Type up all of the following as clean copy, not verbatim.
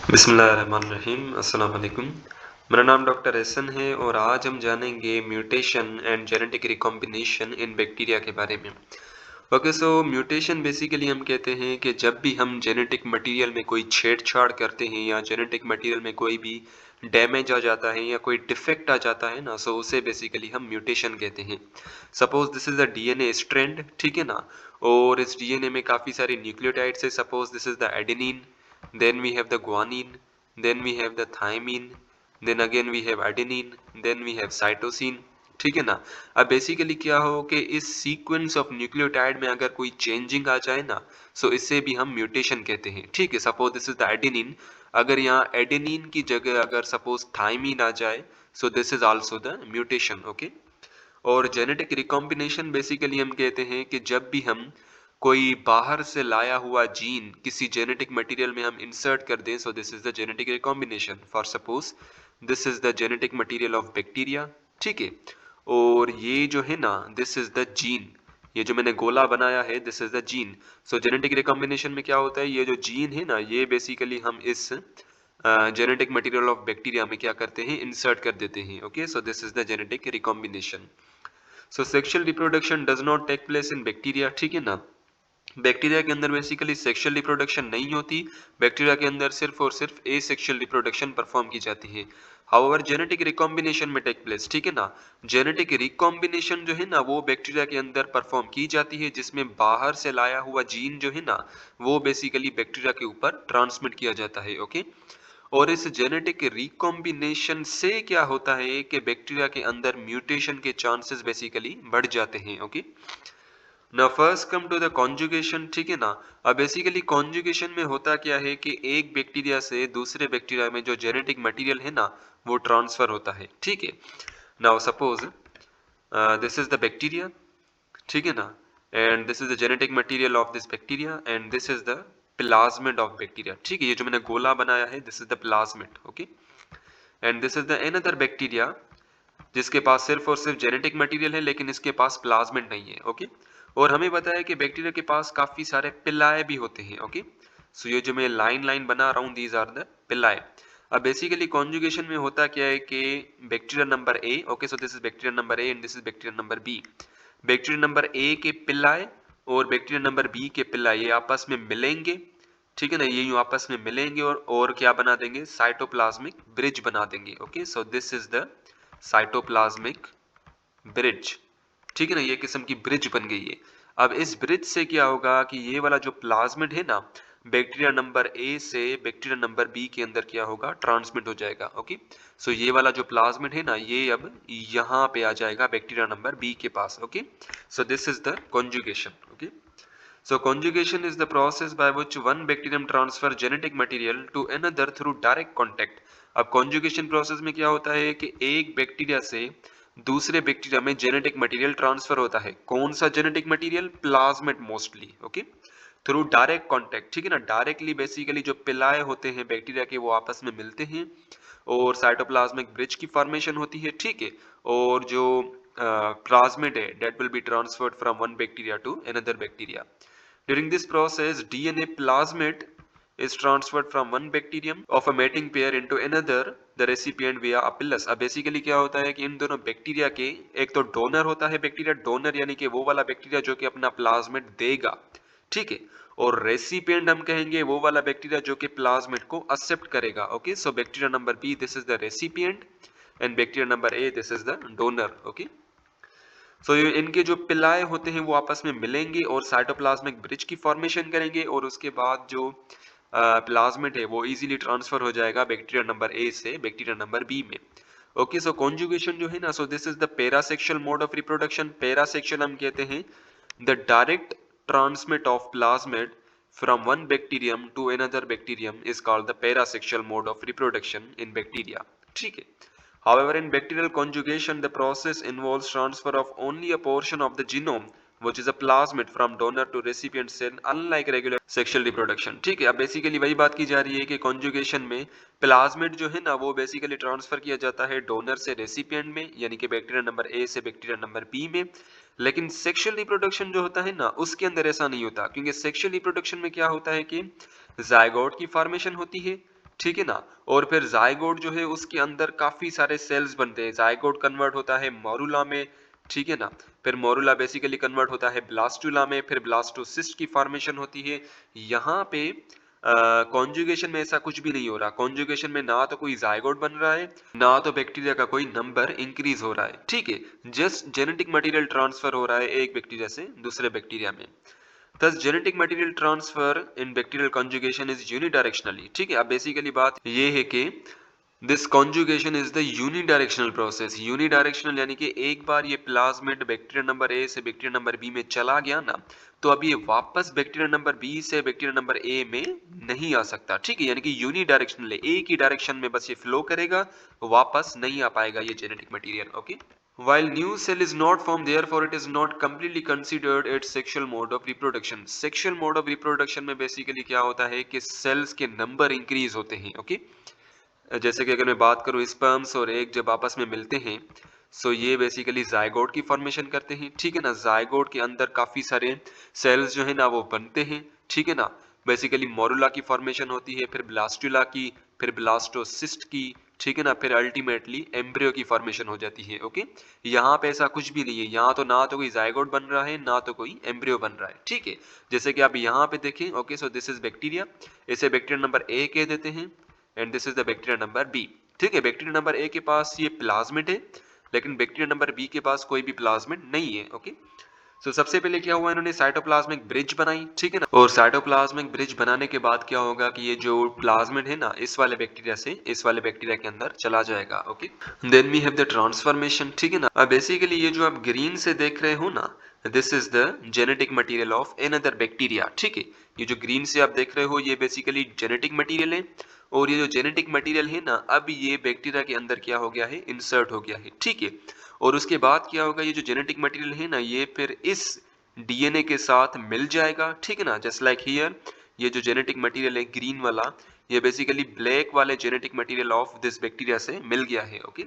बिस्मिल्लाहिर्रहमानिर्रहीम अस्सलाम वालेकुम। मेरा नाम डॉक्टर एहसन है और आज हम जानेंगे mutation and genetic recombination in bacteria के बारे में। ओके, सो म्यूटेशन बेसिकली हम कहते हैं कि जब भी हम जेनेटिक मटेरियल में कोई छेड़छाड़ करते हैं या जेनेटिक मटेरियल में कोई भी डैमेज आ जाता है या कोई डिफेक्ट आ जाता है ना, सो उसे बेसिकली हम म्यूटेशन कहते हैं। Suppose this is the DNA strand, ठीक है ना, और इस डीएनए में काफ़ी सारे न्यूक्लियोटाइड्स है। Suppose this is the adenine, then we have the guanine, then we have the thymine, then again we have adenine, then we have cytosine, ठीक है ना। अब बेसिकली क्या हो कि इस सीक्वेंस ऑफ न्यूक्लियोटाइड में अगर कोई चेंजिंग आ जाए ना, सो इसे भी हम म्यूटेशन कहते हैं। ठीक है, suppose this is the adenine, अगर यहाँ एडेनिन की जगह अगर सपोज थाइमिन आ जाए, सो this is also the mutation. Okay, और जेनेटिक रिकॉम्बिनेशन बेसिकली हम कहते हैं कि जब भी हम कोई बाहर से लाया हुआ जीन किसी जेनेटिक मटेरियल में हम इंसर्ट कर दें, सो this is the genetic recombination. For suppose this is the genetic material of bacteria, ठीक है, और ये जो है ना, दिस इज द जीन, ये जो मैंने गोला बनाया है, this is the gene. So genetic recombination में क्या होता है, ये जो जीन है ना, ये बेसिकली हम इस जेनेटिक मटेरियल ऑफ बैक्टीरिया में क्या करते हैं, इंसर्ट कर देते हैं। Okay, so this is the genetic recombination. So sexual reproduction does not take place in bacteria, ठीक है ना। बैक्टीरिया के अंदर बेसिकली सेक्सुअल रिप्रोडक्शन नहीं होती। बैक्टीरिया के अंदर सिर्फ और सिर्फ एसेक्सुअल रिप्रोडक्शन परफॉर्म की जाती है। हाउएवर जेनेटिक रिकॉम्बिनेशन में टेक प्लेस, ठीक है ना। जेनेटिक रिकॉम्बिनेशन जो है ना, वो बैक्टीरिया के अंदर परफॉर्म की जाती है, जिसमें बाहर से लाया हुआ जीन जो है ना, वो बेसिकली बैक्टीरिया के ऊपर ट्रांसमिट किया जाता है। ओके, और इस जेनेटिक रिकॉम्बिनेशन से क्या होता है कि बैक्टीरिया के अंदर म्यूटेशन के चांसेस बेसिकली बढ़ जाते हैं। ओके, ना first come to the conjugation, ठीक है ना। अब बेसिकली कॉन्जुगेशन में होता क्या है कि एक बैक्टीरिया से दूसरे बैक्टीरिया में जो जेनेटिक मटेरियल है ना, वो ट्रांसफर होता है। ठीक है, now suppose this is the bacteria, ठीक है ना, and this is the genetic material of this bacteria and this is the plasmid of bacteria. ठीक है, ये जो मैंने गोला बनाया है, this is the plasmid. Okay, and this is the another bacteria जिसके पास सिर्फ और सिर्फ जेनेटिक मटेरियल है, लेकिन इसके पास प्लाज्मिड नहीं है। ओके, और हमें पता है कि बैक्टीरिया के पास काफी सारे पिलाए भी होते हैं। ओके, सो ये जो मैं लाइन लाइन बना रहा हूँ, दीज आर द पिलाए। अब बेसिकली कॉन्जुगेशन में होता क्या है कि bacteria number A, okay, so this is bacteria number A and this is bacteria number B. Bacteria number A के पिलाए और बैक्टीरिया नंबर बी के पिलाए ये आपस में मिलेंगे, ठीक है ना, ये यूं आपस में मिलेंगे और क्या बना देंगे, साइटोप्लाज्मिक ब्रिज बना देंगे। Okay, so this is the cytoplasmic bridge, ठीक है ना, ये किस्म की ब्रिज बन गई है। अब इस ब्रिज से क्या होगा कि ये वाला जो प्लाज्मिड है ना, बैक्टीरिया नंबर ए से बैक्टीरिया नंबर बी के अंदर क्या होगा, ट्रांसमिट हो जाएगा। ओके, सो ये वाला जो प्लाज्मिड है ना, ये अब यहाँ पे आ जाएगा बैक्टीरिया नंबर बी के पास। Okay, so this is the conjugation. Okay, so conjugation is the process by which one bacterium transfer genetic material to another through direct contact। अब conjugation process में क्या होता है कि एक बैक्टीरिया से दूसरे बैक्टीरिया में जेनेटिक मटेरियल ट्रांसफर होता है। कौन सा genetic material, plasmid mostly. Okay, through direct contact, ठीक है ना, डायरेक्टली बेसिकली जो पिलाए होते हैं बैक्टीरिया के, वो आपस में मिलते हैं और साइटोप्लाज्मिक ब्रिज की फॉर्मेशन होती है। ठीक है, और जो प्लाज्मिड है, that will be transferred from one bacteria to another bacteria. During this process, DNA plasmid is transferred from one bacterium of a mating pair into another, the recipient via a pilus। अब basically क्या होता है कि इन दोनों bacteria के, एक तो donor होता है बैक्टीरिया, डोनर यानी कि वो वाला बैक्टीरिया जो कि अपना प्लाज्मिड देगा, ठीक है, और रेसिपिएंट हम कहेंगे वो वाला बैक्टीरिया जो कि प्लाज्मिड को एक्सेप्ट करेगा। Okay, so bacteria number B, this is the recipient, and bacteria number A, this is the donor. Okay, so ये इनके जो पिलाए होते हैं वो आपस में मिलेंगे और साइटोप्लाज्मिक ब्रिज की फॉर्मेशन करेंगे, और उसके बाद जो प्लाज्मिड है वो इजीली ट्रांसफर हो जाएगा बैक्टीरिया नंबर ए से बैक्टीरिया नंबर बी में। ओके, सो कॉन्जुगेशन जो है ना, so this is the parasexual mode of reproduction. Parasexual हम कहते हैं the direct transmit of plasmid from one bacterium to another bacterium is called the parasexual mode of reproduction in bacteria। ठीक है, however in bacterial conjugation the process involves transfer of only a portion of the genome which is a plasmid from donor to recipient cell unlike regular sexual reproduction। ठीक है, अब basically वही बात की जा रही है कि conjugation में प्लाज्मिड जो है ना, वो बेसिकली ट्रांसफर किया जाता है डोनर से रेसिपिएंट में, यानी कि बैक्टीरिया नंबर ए से बैक्टीरिया नंबर बी में। लेकिन सेक्सुअल रिप्रोडक्शन जो होता है ना, उसके अंदर ऐसा नहीं होता, क्योंकि सेक्सुअल रिप्रोडक्शन में क्या होता है कि जायगोट की फॉर्मेशन होती है, ठीक है ना। और फिर जायगोट जो है उसके अंदर काफी सारे सेल्स बनते हैं। जायगोट कन्वर्ट होता है मोरुला में, ठीक है ना। फिर मोरुला बेसिकली कन्वर्ट होता है ब्लास्टुला में, फिर ब्लास्टोसिस्ट की फॉर्मेशन होती है। यहाँ पे कॉन्जुगेशन में ऐसा कुछ भी नहीं हो रहा। कॉन्जुगेशन में ना तो कोई जायगोट बन रहा है, ना तो बैक्टीरिया का कोई नंबर इंक्रीज हो रहा है, ठीक है। जस्ट जेनेटिक मटेरियल ट्रांसफर हो रहा है एक बैक्टीरिया से दूसरे बैक्टीरिया में। Thus genetic material transfer in bacterial conjugation is unidirectionally, ठीक है। अब बेसिकली बात ये है कि this conjugation is the unidirectional process. Unidirectional यानी कि एक बार ये प्लाज्मिड बैक्टीरिया नंबर ए से बैक्टीरिया नंबर बी में चला गया ना, तो अब ये वापस बैक्टीरिया नंबर बी से बैक्टीरिया नंबर ए में नहीं आ सकता, ठीक है। यानी कि यूनिडायरेक्शनल है, एक ही डायरेक्शन में बस ये फ्लो करेगा, वापस नहीं आ पाएगा ये genetic material, okay. While new cell is not formed, therefore it is not completely considered its sexual mode of reproduction. Sexual mode of reproduction में बेसिकली क्या होता है कि सेल्स के नंबर इंक्रीज होते हैं, ओके। जैसे कि अगर मैं बात करूं स्पर्म्स और एग जब आपस में मिलते हैं, सो ये बेसिकली जायगोट की फॉर्मेशन करते हैं, ठीक है ना। जायगोट के अंदर काफी सारे सेल्स जो है ना वो बनते हैं, ठीक है ना। बेसिकली मोरुला की फॉर्मेशन होती है, फिर ब्लास्टुला की, फिर ब्लास्टोसिस्ट की, ठीक है ना। फिर अल्टीमेटली एम्ब्रियो की फॉर्मेशन हो जाती है, ओके। यहाँ पे ऐसा कुछ भी नहीं है, यहाँ तो ना तो कोई जायगोट बन रहा है ना तो कोई एम्ब्रियो बन रहा है, ठीक है। जैसे कि आप यहाँ पे देखें, okay, so this is bacteria, इसे बैक्टीरिया नंबर ए कह देते हैं, and this is the bacteria number B, ठीक है। बैक्टीरिया नंबर ए के पास ये प्लाज्मिड है, लेकिन बैक्टीरिया नंबर बी के पास कोई भी प्लाज्मिड नहीं है, ओके। सो सबसे पहले क्या हुआ, इन्होंने साइटोप्लाज्मिक ब्रिज बनाई, ठीक है ना। और साइटोप्लाज्मिक ब्रिज बनाने के बाद क्या होगा कि ये जो प्लाज्मिड है ना इस वाले बैक्टीरिया से इस वाले बैक्टीरिया के अंदर चला जाएगा, okay. Then we have the transformation, ठीक है ना। अब बेसिकली ये जो आप ग्रीन से देख रहे हो ना, this is the genetic material of another bacteria, ठीक है। ये जो ग्रीन से आप देख रहे हो ये बेसिकली जेनेटिक मटेरियल है, और ये जो जेनेटिक मटेरियल है ना अब ये बैक्टीरिया के अंदर क्या हो गया है, इंसर्ट हो गया है, ठीक है। और उसके बाद क्या होगा, ये जो जेनेटिक मटेरियल है ना ये फिर इस डीएनए के साथ मिल जाएगा, ठीक है ना। जस्ट लाइक हियर, ये जो जेनेटिक मटेरियल है ग्रीन वाला, ये बेसिकली ब्लैक वाले genetic material of this bacteria से मिल गया है, ओके।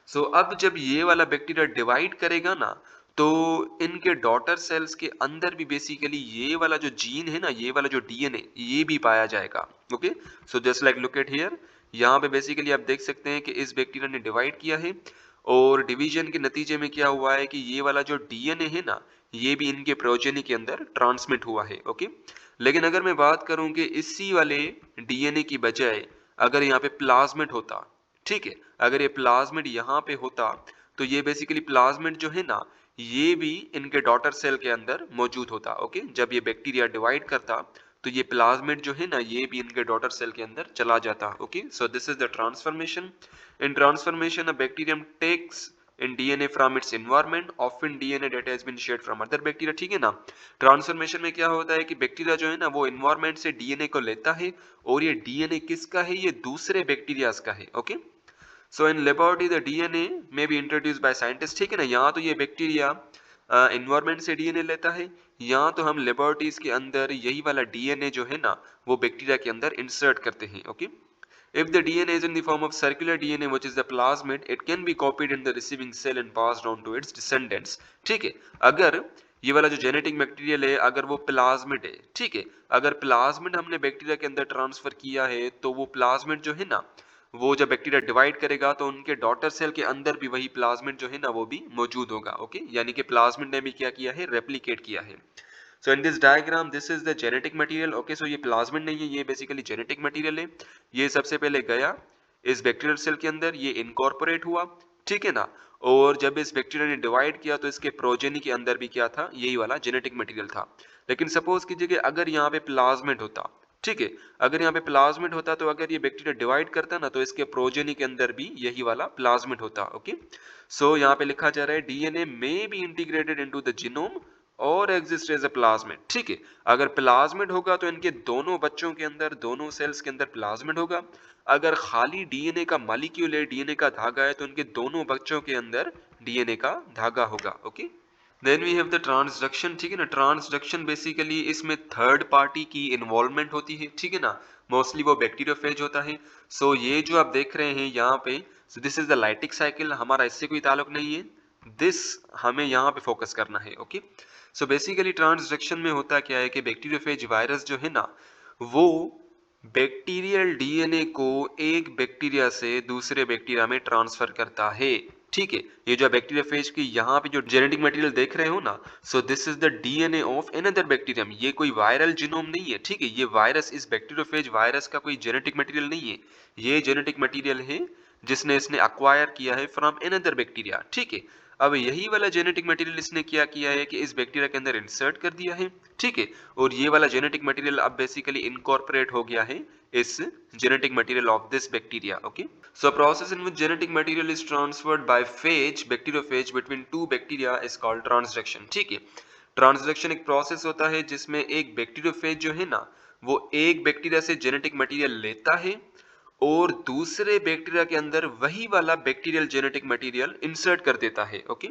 सो अब जब ये वाला बैक्टीरिया डिवाइड करेगा ना, तो इनके डॉटर सेल्स के अंदर भी बेसिकली ये वाला जो जीन है ना, ये वाला जो डीएनए ये भी पाया जाएगा, okay. So just like look at here, यहाँ पे बेसिकली आप देख सकते हैं कि इस बैक्टीरिया ने डिवाइड किया है, और डिवीजन के नतीजे में क्या हुआ है कि ये वाला जो डीएनए है ना ये भी इनके प्रोजेनी के अंदर ट्रांसमिट हुआ है, ओके। लेकिन अगर मैं बात करूं कि इसी वाले डीएनए की बजाय अगर यहाँ पे प्लाज्मिड होता, ठीक है, अगर ये प्लाज्मिड यहाँ पे होता, तो ये बेसिकली प्लाज्मिड जो है ना ये भी इनके डॉटर सेल के अंदर मौजूद होता, ओके। जब ये बैक्टीरिया डिवाइड करता तो ये प्लाज्मिड जो है ना ये भी इनके डॉटर सेल के अंदर चला जाता, okay. So this is the transformation. In transformation, a bacterium takes in DNA from its environment, often DNA that has been shared from other bacteria, ठीक है ना। ट्रांसफॉर्मेशन में क्या होता है कि बैक्टीरिया जो है ना वो एनवायरमेंट से डीएनए को लेता है, और ये डीएनए किसका है, ये दूसरे बैक्टीरियाज का है, okay. So in laboratory the DNA में बी इंट्रोड्यूस्ड बाय साइंटिस्ट, ठीक है ना। यहाँ तो ये बैक्टीरिया एनवायरमेंट से डीएनए लेता है, यहाँ तो हम लेबोरेटरीज के अंदर यही वाला डीएनए जो है ना वो बैक्टीरिया के अंदर इंसर्ट करते हैं, okay. If the DNA is in the form of circular DNA, which is the plasmid, it can be copied in the receiving cell and passed on to its descendants. ठीक है, अगर ये वाला जो जेनेटिक बैक्टीरियल है अगर वो plasmid है, ठीक है, अगर प्लाज्मिड हमने बैक्टीरिया के अंदर ट्रांसफर किया है तो वो प्लाज्मिड जो है ना वो जब बैक्टीरिया डिवाइड करेगा तो उनके डॉटर सेल के अंदर भी वही प्लाज्मिड जो है ना वो भी मौजूद होगा, ओके। यानी कि प्लाज्मिड ने भी क्या किया है, रेप्लिकेट किया है। So in this diagram, this is the genetic material. Okay, so ये प्लाज्मिड नहीं है, ये बेसिकली जेनेटिक मटेरियल है। ये सबसे पहले गया इस बैक्टीरियल सेल के अंदर, ये इनकॉर्पोरेट हुआ, ठीक है ना। और जब इस बैक्टीरिया ने डिवाइड किया तो इसके प्रोजेनी के अंदर भी क्या था, यही वाला जेनेटिक मटेरियल था। लेकिन सपोज कीजिए कि अगर यहाँ पे प्लाज्मिड होता, ठीक है, अगर यहाँ पे प्लाज्मिड होता तो अगर ये बैक्टीरिया डिवाइड करता ना तो इसके प्रोजेनी के अंदर भी यही वाला प्लाज्मिड होता, ओके। सो यहाँ पे लिखा जा रहा है डीएनए में be integrated into the genome और एग्जिस्ट एज अ प्लाज्मिड, ठीक है। अगर प्लाज्मिड होगा तो इनके दोनों बच्चों के अंदर, दोनों सेल्स के अंदर प्लाज्मिड होगा। अगर खाली डीएनए का मॉलिक्यूल है, डीएनए का धागा है, तो इनके दोनों बच्चों के अंदर डीएनए का धागा होगा, okay. Then we have the transduction, ठीक है ना। ट्रांसडक्शन बेसिकली इसमें थर्ड पार्टी की इन्वॉल्वमेंट होती है, ठीक है ना। मोस्टली वो बैक्टीरियोफेज होता है। सो ये जो आप देख रहे हैं यहाँ पे, सो this is the lytic cycle, हमारा इससे कोई ताल्लुक नहीं है, दिस हमें यहाँ पे फोकस करना है, ओके। सो बेसिकली ट्रांसडक्शन में होता क्या है कि बैक्टीरियोफेज वायरस जो है ना वो बैक्टीरियल डीएनए को एक बैक्टीरिया से दूसरे बैक्टीरिया में ट्रांसफर करता है। ठीक है, ये जो बैक्टीरियोफेज की यहाँ पे जो जेनेटिक मटेरियल देख रहे हो ना, so this is the DNA of another bacterium. ये कोई वायरल जीनोम नहीं है, ठीक है, ये वायरस, इस बैक्टीरियोफेज वायरस का कोई जेनेटिक मटेरियल नहीं है, ये जेनेटिक मटेरियल है जिसने इसने अक्वायर किया है फ्रॉम अनदर बैक्टीरिया। ठीक है, अब यही वाला जेनेटिक मटेरियल इसने क्या किया है कि इस बैक्टीरिया के अंदर इंसर्ट कर दिया है। ठीक है, और ये वाला जेनेटिक मटेरियल अब बेसिकली इनकॉर्पोरेट हो गया है इस genetic material of this bacteria. Okay, so a process in which genetic material is transferred by phage, bacteriophage, between two bacteria is called transduction. ठीक है, ट्रांसडक्शन एक प्रोसेस होता है जिसमें एक बैक्टीरियोफेज जो है ना, वो एक बैक्टीरिया से जेनेटिक मटेरियल लेता है और दूसरे बैक्टीरिया के अंदर वही वाला बैक्टीरियल जेनेटिक मटेरियल इंसर्ट कर देता है। ओके,